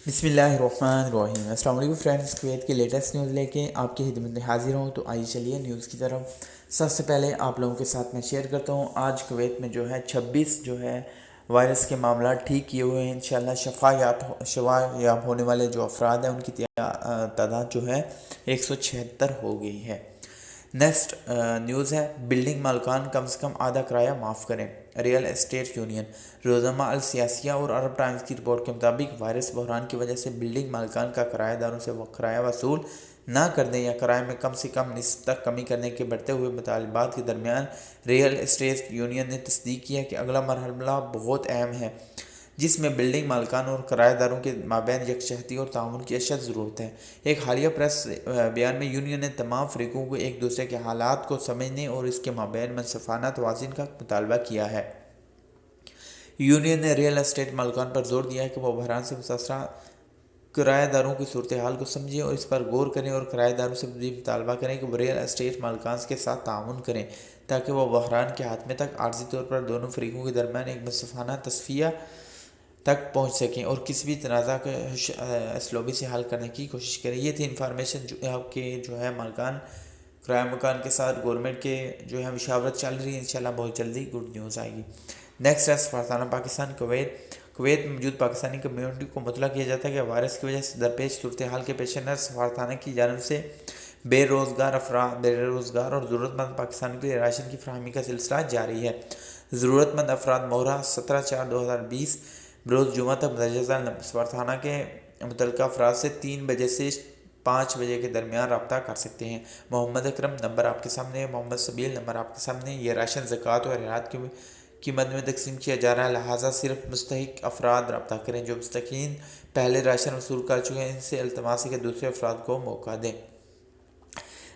بسم اللہ الرحمن الرحیم۔ السلام علیکم فرینڈز، کویت کی لیٹسٹ نیوز لے کے آپ کی خدمت میں حاضر ہوں۔ تو آئیے چلیے نیوز کی طرف۔ سب سے پہلے آپ لوگوں کے ساتھ میں شیئر کرتا ہوں، آج کویت میں 26 وائرس کے معاملات ٹھیک کیے ہوئے ہیں۔ انشاءاللہ شفا یاب ہونے والے جو افراد ہیں ان کی تعداد 176 ہو گئی ہے۔ نیکسٹ نیوز ہے، بلڈنگ مالکان کم سے کم آدھا کرایہ معاف کریں۔ ریئل اسٹیٹ یونین روزنامہ السیاسیہ اور عرب ٹائمز کی رپورٹ کے مطابق وائرس بحران کی وجہ سے بلڈنگ مالکان کا کرایہ داروں سے کرایہ وصول نہ کرنے یا کرائے میں کم سے کم نصف تک کمی کرنے کے بڑھتے ہوئے مطالبات کے درمیان ریئل اسٹیٹ یونین نے تصدیق کیا کہ اگلا مرحلہ بہت اہم ہے، جس میں بلڈنگ مالکان اور کرایہ داروں کے مابین یکجہتی اور تعاون کی اشد ضرورت ہے۔ ایک حالیہ پریس بیان میں یونین نے تمام فریقوں کو ایک دوسرے کے حالات کو سمجھنے اور اس کے مابین منصفانہ توازن کا مطالبہ کیا ہے۔ یونین نے ریئل اسٹیٹ مالکان پر زور دیا ہے کہ وہ بحران سے متاثرہ کرایہ داروں کی صورتحال کو سمجھیں اور اس پر غور کریں، اور کرایہ داروں سے بھی مطالبہ کریں کہ وہ ریئل اسٹیٹ مالکان کے ساتھ تعاون کریں تاکہ وہ بحران کے خاتمے تک عارضی طور پر دونوں فریقوں کے درمیان ایک منصفانہ تصفیہ تک پہنچ سکیں اور کسی بھی تنازع کو اسلوبی سے حل کرنے کی کوشش کریں۔ یہ تھی انفارمیشن جو آپ کے مالکان کرایہ مکان کے ساتھ گورنمنٹ کے مشاورت چل رہی ہے۔ انشاءاللہ بہت جلدی گڈ نیوز آئے گی۔ نیکسٹ ہے سفارتخانہ پاکستان کویت میں موجود پاکستانی کمیونٹی کو مطلع کیا جاتا ہے کہ وائرس کی وجہ سے درپیش صورتحال کے پیش نظر سفارتخانہ کی جانب سے بے روزگار اور ضرورت مند پاکستانیوں کے لیے راشن کی فراہمی کا سلسلہ جاری ہے۔ ضرورت مند افراد مہرہ 17/4/2020 بروز جمعہ تک مدرجہ سفارتخانہ کے متعلقہ افراد سے 3 بجے سے 5 بجے کے درمیان رابطہ کر سکتے ہیں۔ محمد اکرم نمبر آپ کے سامنے ہے، محمد سبیل نمبر آپ کے سامنے ہے۔ یہ راشن زکوٰۃ اور خیرات کی مد میں تقسیم کیا جا رہا ہے، لہٰذا صرف مستحق افراد رابطہ کریں۔ جو مستحقین پہلے راشن وصول کر چکے ہیں ان سے التماس ہے کہ دوسرے افراد کو موقع دیں۔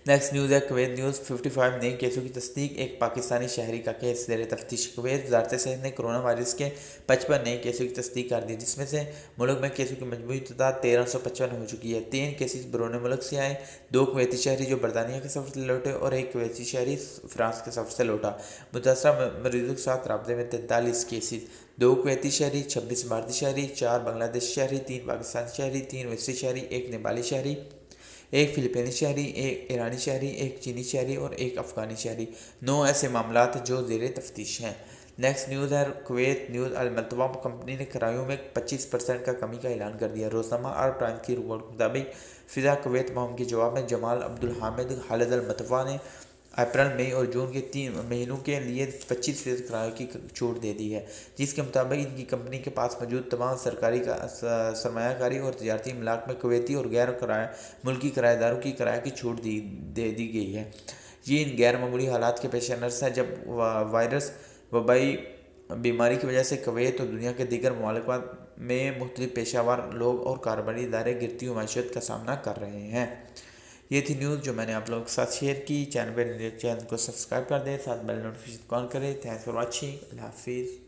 نیکسٹ نیوز ہے، کویت نیوز 55 نئے کیسوں کی تصدیق، ایک پاکستانی شہری کا کیس زیر تفتیش۔ کویت وزارت صحت نے کرونا وائرس کے 55 نئے کیسوں کی تصدیق کر دی، جس میں سے ملک میں کیسوں کی مجموعی تعداد 1355 ہو چکی ہے۔ 3 کیسز بیرون ملک سے آئے، 2 کویتی شہری جو برطانیہ کے سفر سے لوٹے اور 1 کویتی شہری فرانس کے سفر سے لوٹا۔ متاثرہ مریضوں کے ساتھ رابطے میں 43 کیسز، 2 کویتی شہری، 26 بھارتی شہری، 4 بنگلہ دیش شہری، 3 پاکستانی شہری، 3 مصری شہری، 1 نیپالی شہری، 1 فلپینی شہری، 1 ایرانی شہری، 1 چینی شہری اور 1 افغانی شہری۔ 9 ایسے معاملات جو زیر تفتیش ہیں۔ نیکسٹ نیوز ہے، کویت نیوز المرتبہ کمپنی نے کرایوں میں 25% کا کمی کا اعلان کر دیا۔ روزنامہ عرب ٹائمز کی رپورٹ کے مطابق فضا کویت مہم کے جواب میں جمال عبدالحامد خالد المرتبہ نے اپریل، مئی اور جون کے 3 مہینوں کے لیے 25% کرایوں کی چھوٹ دے دی ہے، جس کے مطابق ان کی کمپنی کے پاس موجود تمام سرکاری سرمایہ کاری اور تجارتی املاک میں کویتی اور غیر ملکی کرایہ داروں کی کرایہ کی چھوٹ دے دی گئی ہے۔ یہ ان غیر معمولی حالات کے پیش نظر ہے جب وائرس وبائی بیماری کی وجہ سے کویت اور دنیا کے دیگر ممالک میں مختلف پیشہ ور لوگ اور کاروباری ادارے گرتی ہوئی معیشت کا سامنا کر رہے ہیں۔ یہ تھی نیوز جو میں نے آپ لوگوں کے ساتھ شیئر کی۔ چینل کو سبسکرائب کر دیں، ساتھ بیل نوٹیفیکیشن آن کریں۔ تھینکس فار واچنگ، اللہ حافظ۔